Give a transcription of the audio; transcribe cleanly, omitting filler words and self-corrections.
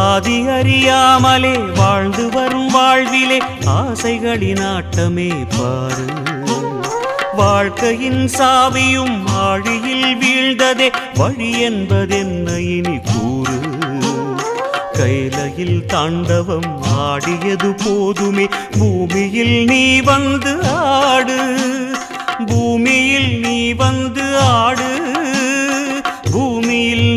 ஆதி அறியாமலே வாழ்ந்து வரும் வாழ்விலே ஆசைகளின் ஆட்டமே பாரு. வாழ்க்கையின் சாவியும் ஆழியில் வீழ்ந்ததே வழி என்பதென்ன இனி கூறு. கைலையில் தாண்டவம் ஆடியது போதுமே பூமியில் நீ வந்து ஆடு. பூமியில் நீ வந்து ஆடு. பூமியில்